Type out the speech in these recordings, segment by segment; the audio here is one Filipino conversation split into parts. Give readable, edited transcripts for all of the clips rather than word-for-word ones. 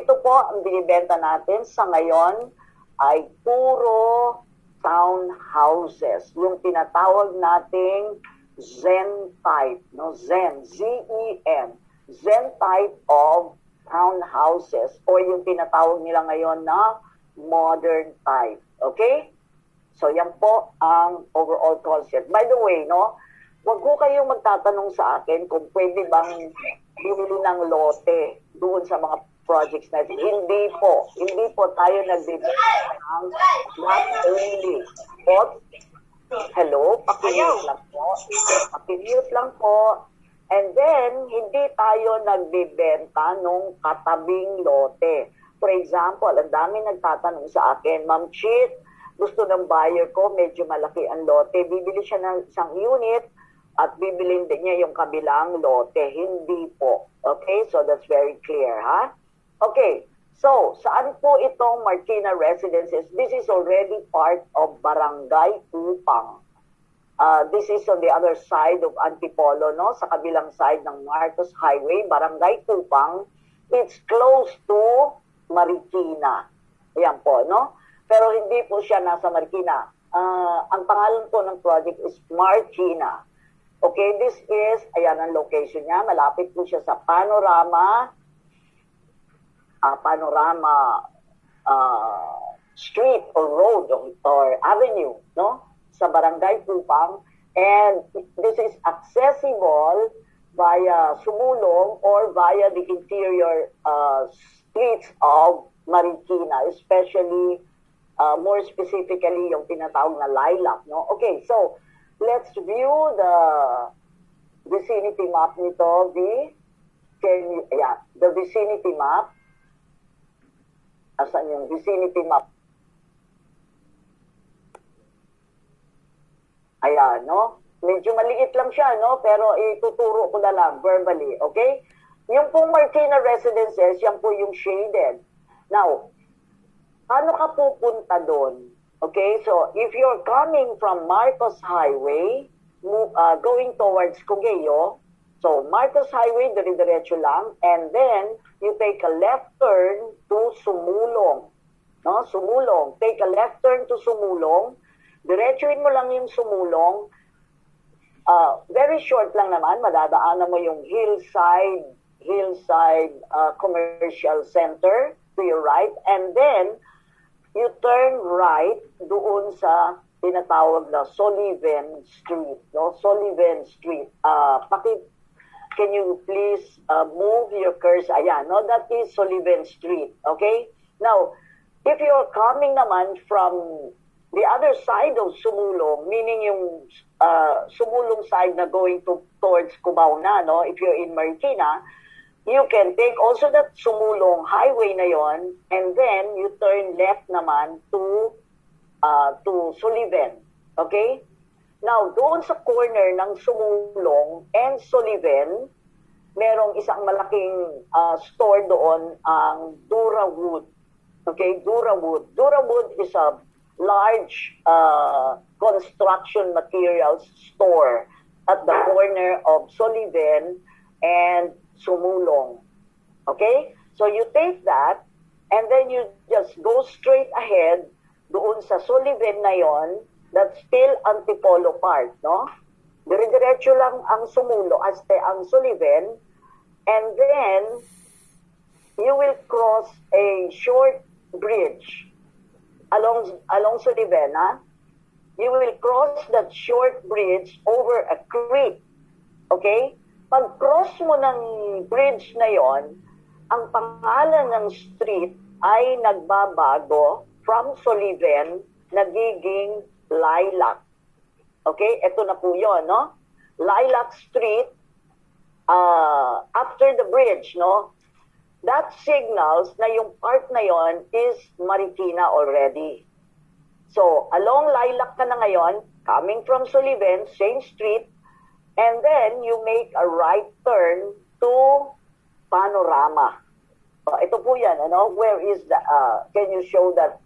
ito po ang binibenta natin sa ngayon ay puro townhouses. Yung tinatawag nating Zen type, no? Zen, Z-E-N. Zen type of townhouses or yung tinatawag nila ngayon na modern type. Okay? So yan po ang overall concept. By the way, no, wag ko kayong magtatanong sa akin kung pwede bang bumili ng lote doon sa mga projects natin. Hindi po. Hindi po tayo nagbibigay ng lot only. But, hello, pakimute lang po. Pakimute lang po. And then, hindi tayo nagbibenta nung katabing lote. For example, ang dami nagtatanong sa akin, Ma'am Chit, gusto ng buyer ko, medyo malaki ang lote. Bibili siya ng isang unit at bibilin din niya yung kabilang lote. Hindi po. Okay? So, that's very clear, ha? Okay. So, saan po itong Marquina Residences? This is already part of Barangay Upang. This is on the other side of Antipolo, no? Sa kabilang side ng Marcos Highway, Barangay Upang. It's close to Marquina. Ayan po, no? Pero hindi po siya nasa Marquina. Ang pangalan po ng project is Marquina. Okay, this is, ayan ang location niya. Malapit po siya sa Panorama street or road or avenue, no? Sa Barangay Upang. And this is accessible via Sumulong or via the interior streets of Marikina, especially more specifically yung tinatawag na lilac, no? Okay, so let's view the vicinity map nito, the vicinity map. Asan yung vicinity map? Ayan, no? Medyo maliit lang siya, no? Pero ituturo ko na lang verbally, okay? Yung pong Marquina Residences, yan po yung shaded. Now, paano ka pupunta doon? Okay, so if you're coming from Marcos Highway, going towards Cogeo, so Marcos Highway, dire-diretso lang, and then you take a left turn to Sumulong. No? Sumulong. Take a left turn to Sumulong. Diretsuin mo lang yung Sumulong. Very short lang naman. Madadaanan mo yung Hillside Commercial Center to your right. And then, you turn right doon sa tinatawag na Sullivan Street. No? Sullivan Street. Can you please move your cursor? Ayan, no? That is Sullivan Street. Okay? Now, if you're coming naman from the other side of Sumulong, meaning yung Sumulong side na going towards Cubao na, no? If you're in Marikina, you can take also that Sumulong highway na yon, and then you turn left naman to Sullivan. Okay? Now, doon sa corner ng Sumulong and Sullivan, merong isang malaking store doon, ang Durawood. Okay, Durawood. Durawood is a large construction materials store at the corner of Sullivan and Sumulong. Okay? So you take that and then you just go straight ahead doon sa Sullivan na yon. That's still Antipolo part, no? Dire-diretso lang ang ang Sullivan, and then you will cross a short bridge along Sullivan, ha? You will cross that short bridge over a creek, okay? Pag-cross mo ng bridge na yon, ang pangalan ng street ay nagbabago from Sullivan, nagiging Lilac. Okay? Ito na po yun, no? Lilac Street, after the bridge, no? That signals na yung part na yon is Marikina already. So, along Lilac ka na ngayon, coming from Sullivan, same street, and then you make a right turn to Panorama. Ito po yan, ano? Where is the, can you show that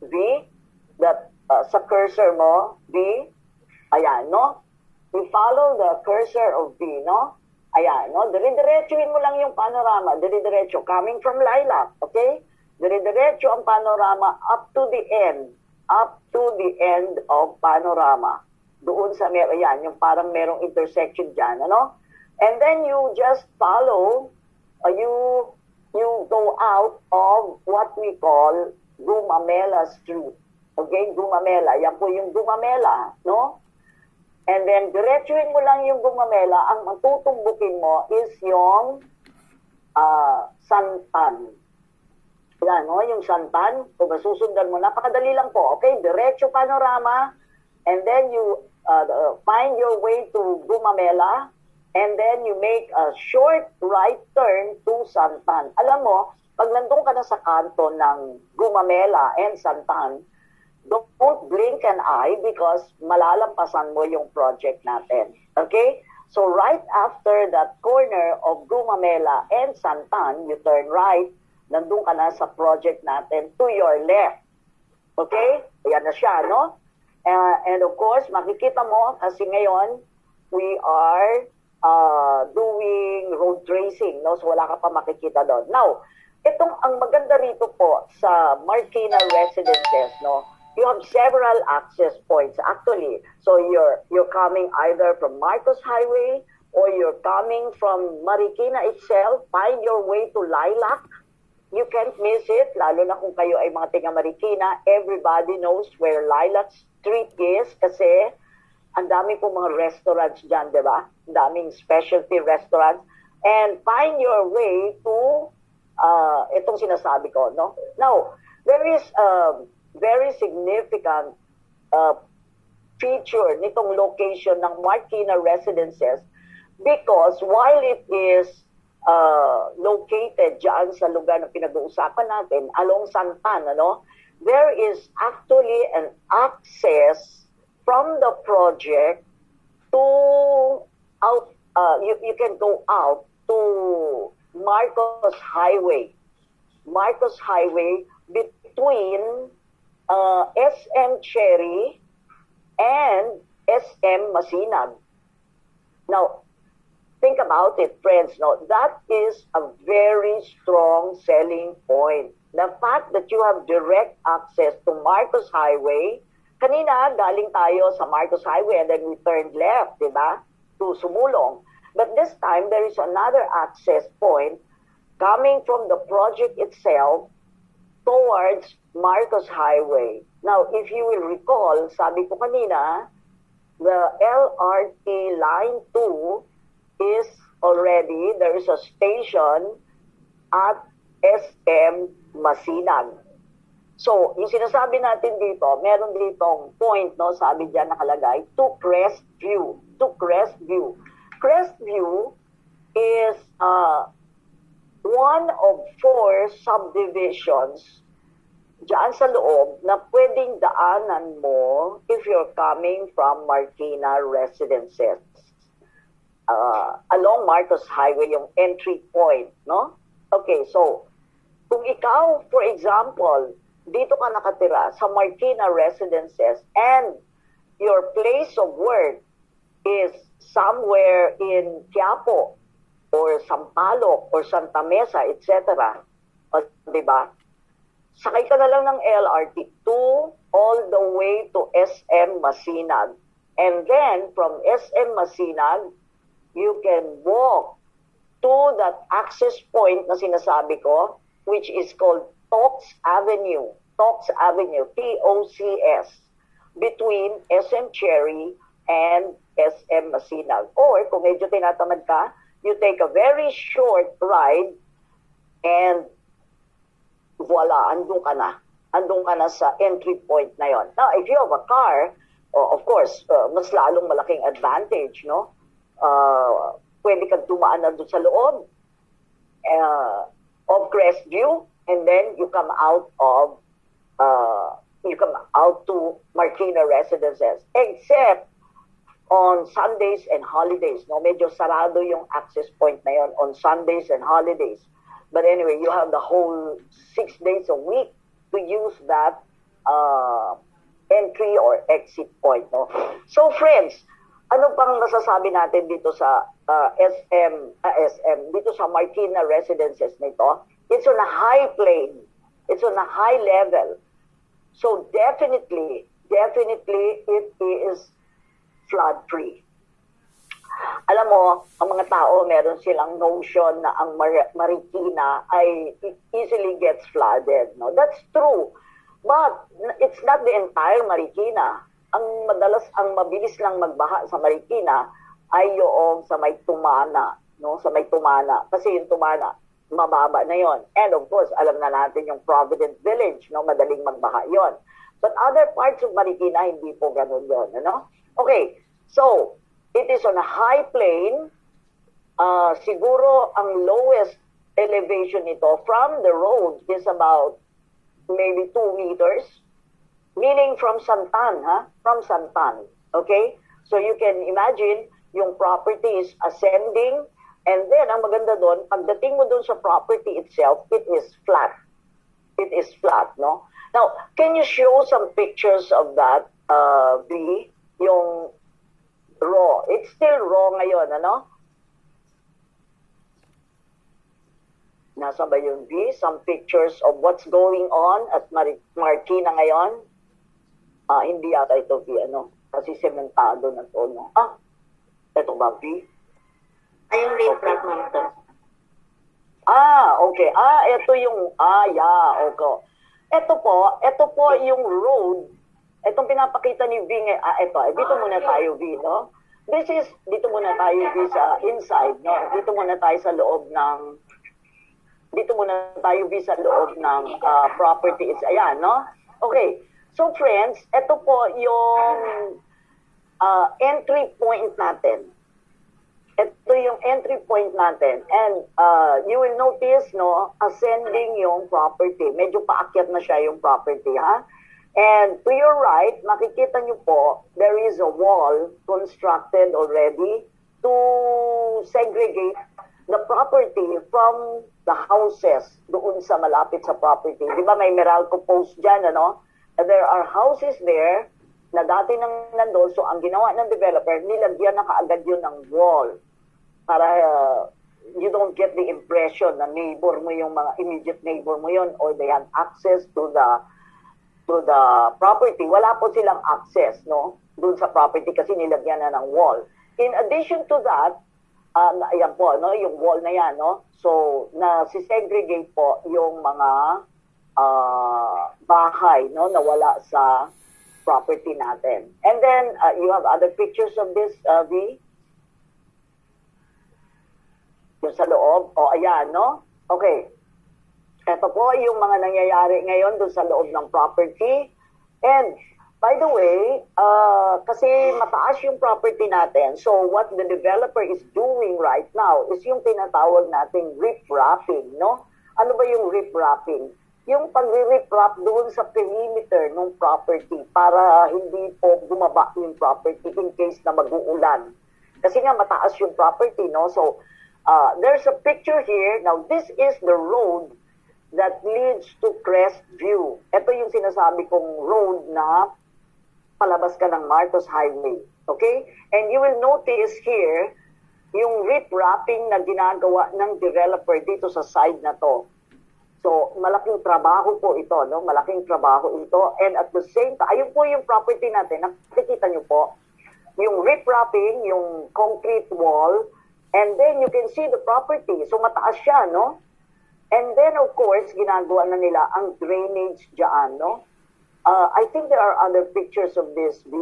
V? That sa cursor mo, V, ayan, no? We follow the cursor of V, no? Ayan, no? Dire-diretsuhin mo lang yung panorama. Dire-diretso. Coming from Lilac, okay? Dire-diretso ang panorama up to the end. Up to the end of panorama. Doon sa, ayan, yung parang merong intersection dyan, ano? And then you just follow, you go out of what we call Gumamela Street. Okay, Gumamela. Yan po yung Gumamela, no? And then, diretsuhin mo lang yung Gumamela. Ang matutumbukin mo is yung Santan. Yan, no? Yung Santan. Kung masusundan mo, napakadali lang po. Okay, diretso panorama. And then you find your way to Gumamela. And then you make a short right turn to Santan. Alam mo, pag nandun ka na sa kanto ng Gumamela and Santan, don't blink an eye because malalampasan mo yung project natin. Okay? So right after that corner of Gumamela and Santan, you turn right, nandun ka na sa project natin to your left. Okay? Ayan na siya, no? And of course, makikita mo kasi ngayon, we are doing road tracing, no? So wala ka pa makikita doon. Now, ang maganda rito po sa Marquina Residences, no? You have several access points actually. So you're coming either from Marcos Highway or you're coming from Marquina itself. Find your way to Lilac. You can't miss it, lalo na kung kayo ay mga taga Marquina. Everybody knows where Lilac Street is kasi ang dami pong mga restaurants dyan, di ba? Ang daming specialty restaurants. And find your way to itong sinasabi ko, no? Now, there is very significant feature nitong location ng Marquina Residences because while it is located dyan sa lugar na pinag-uusapan natin, along Santan, ano, there is actually an access from the project to out, you can go out to Marcos Highway. Marcos Highway between SM Cherry and SM Masinag. Now, think about it, friends. No, that is a very strong selling point. The fact that you have direct access to Marcos Highway, kanina galing tayo sa Marcos Highway and then we turned left, di ba? To Sumulong. But this time, there is another access point coming from the project itself towards Marcos Highway. Now, if you will recall, sabi ko kanina, the LRT Line 2 is already, there is a station at SM Masinag. So, yung sinasabi natin dito, meron ditong point, no, sabi dyan nakalagay, to Crestview. To Crestview. Crestview is one of 4 subdivisions dyan sa loob na pwedeng daanan mo if you're coming from Marquina Residences. Along Marcos Highway, yung entry point, no? Okay, so, kung ikaw, for example, dito ka nakatira sa Marquina Residences and your place of work is somewhere in Quiapo or Sampaloc or Santa Mesa, etc. Diba? Sakay ka na lang ng LRT 2 all the way to SM Masinag. And then, from SM Masinag, you can walk to that access point na sinasabi ko, which is called Tox Avenue. Tox Avenue, T-O-C-S, between SM Cherry and SM Masinag. Or, kung medyo tinatamad ka, you take a very short ride and voila, andun ka na. Andun ka na sa entry point na yon. Now, if you have a car, of course, mas lalong malaking advantage, no? Pwede kang tumaan na doon sa loob of Crestview, and then you come out to Marquina Residences. Except on Sundays and holidays, no? Medyo sarado yung access point na yon on Sundays and holidays. But anyway, you have the whole 6 days a week to use that entry or exit point. No? So friends, Ano pang masasabi natin dito sa SM, dito sa Marquina residences nito? It's on a high plane. It's on a high level. So definitely, it is flood-free. Alam mo, ang mga tao, meron silang notion na ang Marikina ay easily gets flooded. No? That's true. But it's not the entire Marikina. Ang mabilis lang magbaha sa Marikina ay yung sa may Tumana. No? Sa may Tumana. Kasi yung Tumana, mababa na yon. And of course, alam na natin yung Provident Village, no? Madaling magbaha yon. But other parts of Marikina, hindi po ganun yon. Ano? Okay, so, it is on a high plane. Siguro ang lowest elevation nito from the road is about maybe 2 meters. Meaning from Santan, From Santan. Okay? So you can imagine, yung property is ascending, and then ang maganda doon, pagdating mo doon sa property itself, it is flat. It is flat, no? Now, can you show some pictures of that, B? Yung raw. It's still raw ngayon, ano? Nasa ba yung B? Some pictures of what's going on at Marquina ngayon? Hindi yata ito B, ano? Kasi sementado na to, no? Ito ba B? Yung riprap mo ito. Okay. Ito yung, yeah, okay. Ito po yung road. Itong pinapakita ni V, dito muna tayo V, no? Dito muna tayo V sa inside, no? Dito muna tayo sa loob ng property. Ayan, no? Okay. So friends, ito po yung entry point natin. Ito yung entry point natin. And you will notice, no, ascending yung property. Medyo paakyat na siya yung property, ha? And to your right, makikita nyo po, there is a wall constructed already to segregate the property from the houses doon sa malapit sa property. Di ba may Meralco post dyan, ano? There are houses there na dati nang nandun. So ang ginawa ng developer, nilagyan na kaagad yun ng wall para you don't get the impression na neighbor mo yung mga immediate neighbor mo yun or they have access to the property. Wala po silang access, no, doon sa property kasi nilagyan na ng wall. In addition to that, ayan po, no, yung wall na yan, no, so na-segregate po yung mga bahay, no, na wala sa property natin. And then you have other pictures of this, V? Yung sa loob, ayan, no? Okay. Ito po yung mga nangyayari ngayon doon sa loob ng property. And by the way, kasi mataas yung property natin, so what the developer is doing right now is yung tinatawag nating rip-wrapping, no? Ano ba yung rip-wrapping? Yung pag-rip-wrap doon sa perimeter ng property para hindi po bumaba yung property in case na mag-uulan. Kasi nga mataas yung property, no? So, there's a picture here. Now, this is the road that leads to Crest View. Ito yung sinasabi kong road na palabas ka ng Marcos Highway. Okay? And you will notice here, yung rip-wrapping na ginagawa ng developer dito sa side na to. So, malaking trabaho po ito, no? Malaking trabaho ito. And at the same time, ayun po yung property natin. Nakikita nyo po, yung rip-wrapping, yung concrete wall, and then you can see the property. So, mataas siya, no? And then, of course, ginagawa na nila ang drainage dyan, no? I think there are other pictures of this, B.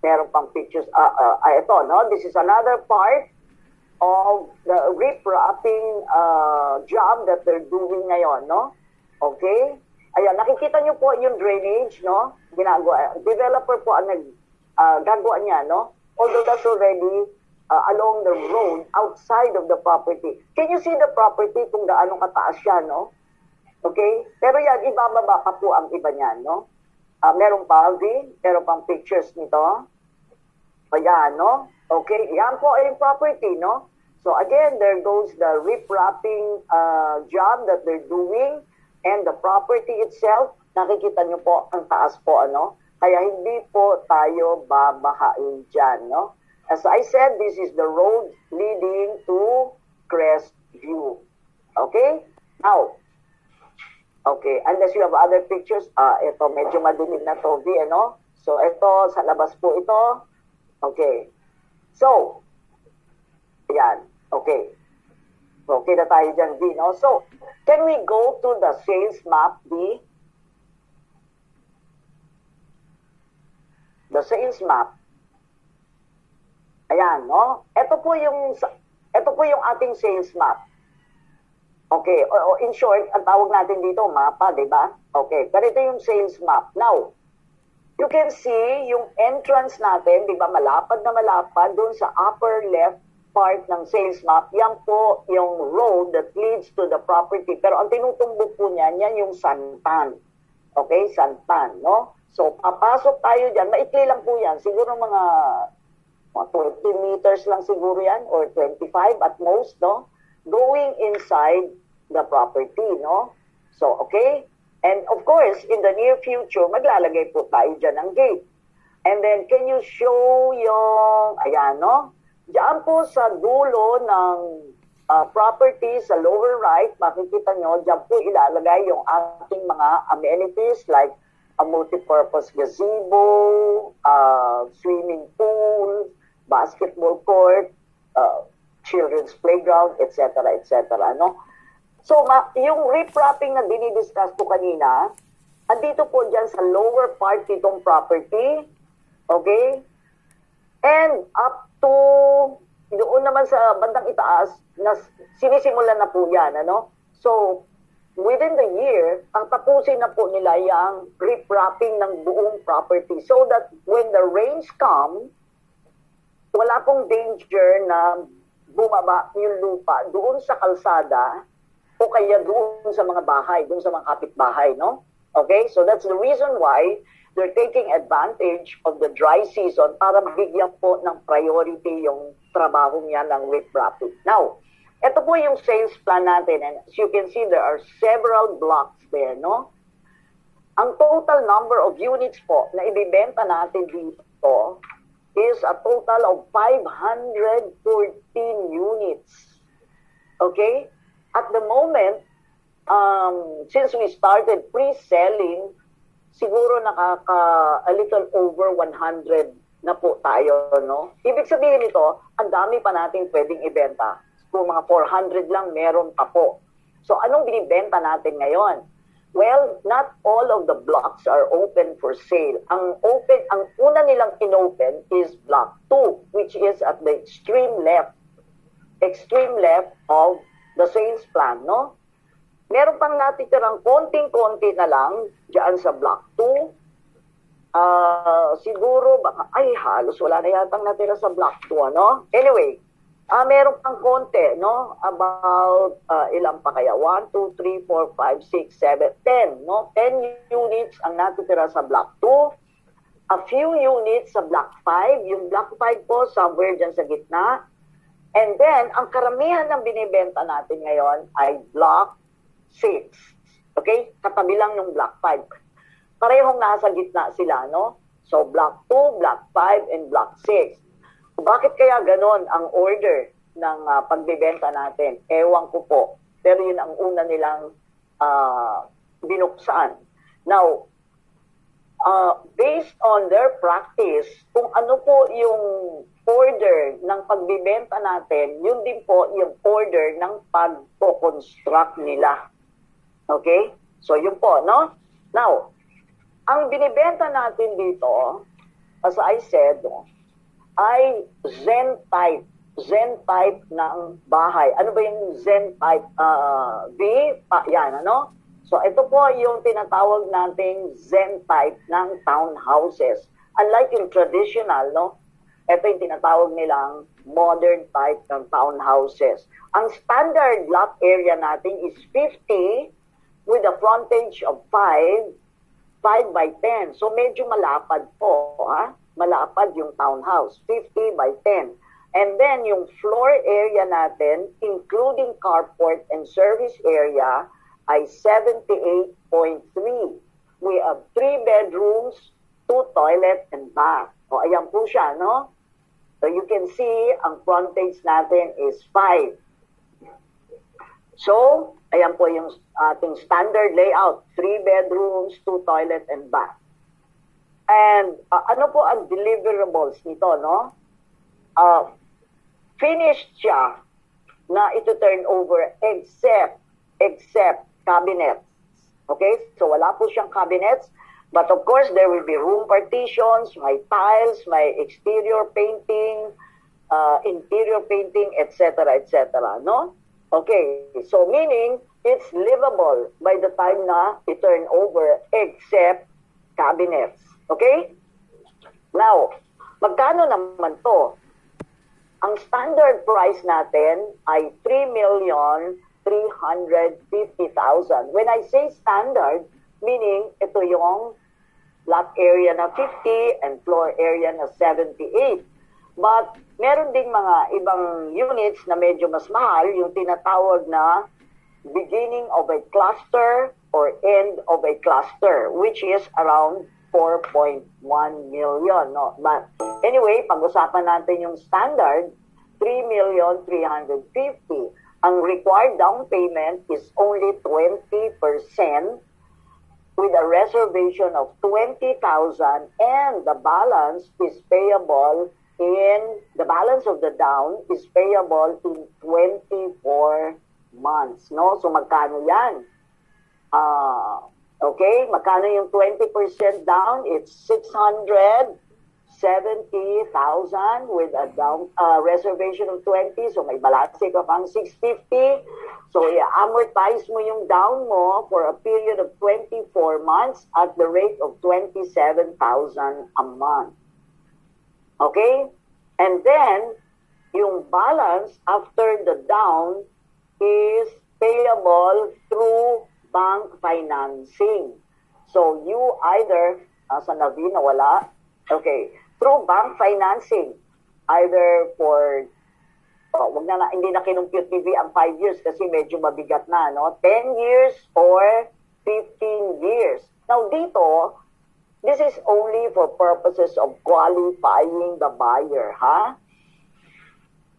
Meron pang pictures. Ito, no? This is another part of the rip-wrapping job that they're doing ngayon, no? Okay? Ayan, nakikita nyo po yung drainage, no? Ginagawa. Developer po ang gagawa niya, no? Although that's already along the road outside of the property. Can you see the property kung gaano kataas siya, no? Okay? Pero yan, ibababa pa po ang iba niyan, no? Meron pa, V? Meron pang pictures nito. Ayan, no? Okay, yan po ay property, no? So again, there goes the rip-wrapping job that they're doing, and the property itself, nakikita nyo po, ang taas po, ano? Kaya hindi po tayo babahain dyan, no? As I said, this is the road leading to Crestview. Okay? Now, okay, unless you have other pictures, ito, medyo madilim na to, V, ano? So, ito, sa labas po ito. Okay. So, ayan. Okay. Okay na tayo dyan, V, no? So, can we go to the sales map, V? The sales map. Ayan, no? Ito po yung ating sales map. Okay, o in short, ang tawag natin dito, mapa, di ba? Okay, pero ito yung sales map. Now, you can see yung entrance natin, di ba, malapad na malapad, dun sa upper left part ng sales map, yan po yung road that leads to the property. Pero ang tinutumbok po niyan, yan yung santan. Okay, santan, no? So, papasok tayo dyan, maikli lang po yan, siguro mga 20 meters lang siguro yan, or 25 at most, no? Going inside the property, no? So, okay? And of course, in the near future, maglalagay po tayo dyan ng gate. And then, can you show yung, ayan, no? Diyan po sa dulo ng property, sa lower right, makikita nyo, diyan po ilalagay yung ating mga amenities like a multi-purpose gazebo, swimming pool, basketball court, children's playground, etc., etc., no? So, yung riprapping na dinidiscuss ko kanina, andito po dyan sa lower part nitong property, okay? And up to, doon naman sa bandang itaas, na sinisimulan na po yan, ano? So, within the year, ang tapusin na po nila yung riprapping ng buong property so that when the rains come, wala pong danger na bumaba yung lupa doon sa kalsada o kaya doon sa mga bahay, doon sa mga kapitbahay, no? Okay? So that's the reason why they're taking advantage of the dry season para bigyan po ng priority yung trabaho niya ng riprapping. Now, ito po yung sales plan natin, and as you can see, there are several blocks there, no? Ang total number of units po na ibibenta natin dito is a total of 514 units. Okay? At the moment, since we started pre-selling, siguro a little over 100 na po tayo, no? Ibig sabihin nito, ang dami pa natin pwedeng ibenta. Kung mga 400 lang, meron pa po. So, anong binibenta natin ngayon? Well, not all of the blocks are open for sale. Ang una nilang inopen is block 2, which is at the extreme left of the sales plan, no? Meron pang natitirang konting-konti na lang diyan sa block 2. Siguro, baka, halos wala na yatang natira sa block 2, no? Anyway, meron pang konti, no? About, ilan pa kaya? 1, 2, 3, 4, 5, 6, 7, 10, no? 10 units ang natitira sa block 2. A few units sa block 5. Yung block 5 po, somewhere dyan sa gitna. And then, ang karamihan ng binibenta natin ngayon ay block 6. Okay? Katabi lang ng block 5. Parehong nasa gitna sila, no? So, block 2, block 5, and block 6. Bakit kaya ganon ang order ng pagbibenta natin? Ewan ko po. Pero yun ang una nilang binuksan. Now, based on their practice, kung ano po yung order ng pagbibenta natin, yun din po yung order ng pagpo-construct nila. Okay? So, yun po, no? Now, ang binibenta natin dito, as I said, ay Zen type ng bahay. Ano ba yung Zen type? Yan, ano? So, ito po yung tinatawag nating Zen type ng townhouses. Unlike yung traditional, no? Ito yung tinatawag nilang modern type ng townhouses. Ang standard lot area natin is 50 with a frontage of 5 by 10. So, medyo malapad po, ha? Malapad yung townhouse, 50 by 10. And then, yung floor area natin, including carport and service area, ay 78.3. We have 3 bedrooms, 2 toilet and bath. O, ayan po siya, no? So you can see, ang frontage natin is 5. So, ayan po yung ating standard layout. 3 bedrooms, 2 toilet and bath. And ano po ang deliverables nito, no? Finished siya na ito turn over except cabinets. Okay? So wala po siyang cabinets. But of course, there will be room partitions, may tiles, may exterior painting, interior painting, etc., etc., no? Okay, so meaning, it's livable by the time na i-turn over except cabinets. Okay? Now, magkano naman to? Ang standard price natin ay 3,350,000. When I say standard, meaning ito yung lot area na 50 and floor area na 78. But meron ding mga ibang units na medyo mas mahal, yung tinatawag na beginning of a cluster or end of a cluster, which is around 4.1 million. No? But anyway, pag-usapan natin yung standard, 3,350,000. Ang required down payment is only 20% with a reservation of 20,000, and the balance of the down is payable in 24 months. No? So magkano yan? Okay, magkano yung 20% down? It's 670,000 with a down reservation of 20. So may balance ka pang 650. So i-amortize mo yung down mo for a period of 24 months at the rate of 27,000 a month. Okay? And then, yung balance after the down is payable through bank financing. So you either, sa Navina wala, okay, through bank financing, either for, hindi na kinumpute TV ang 5 years kasi medyo mabigat na, no? 10 years or 15 years. Now dito, this is only for purposes of qualifying the buyer, ha?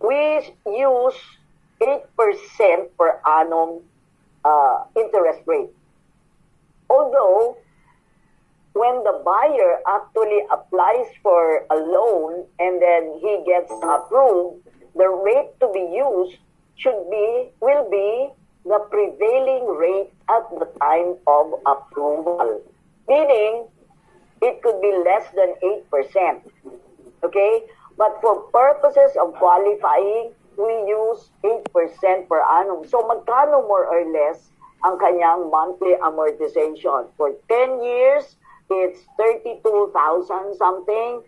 We use 8% per annum interest rate. Although, when the buyer actually applies for a loan and then he gets approved, the rate to be used will be the prevailing rate at the time of approval. Meaning, it could be less than 8%. Okay? But for purposes of qualifying, we use 8% per annum. So magkano more or less ang kanyang monthly amortization? For 10 years, it's 32,000 something.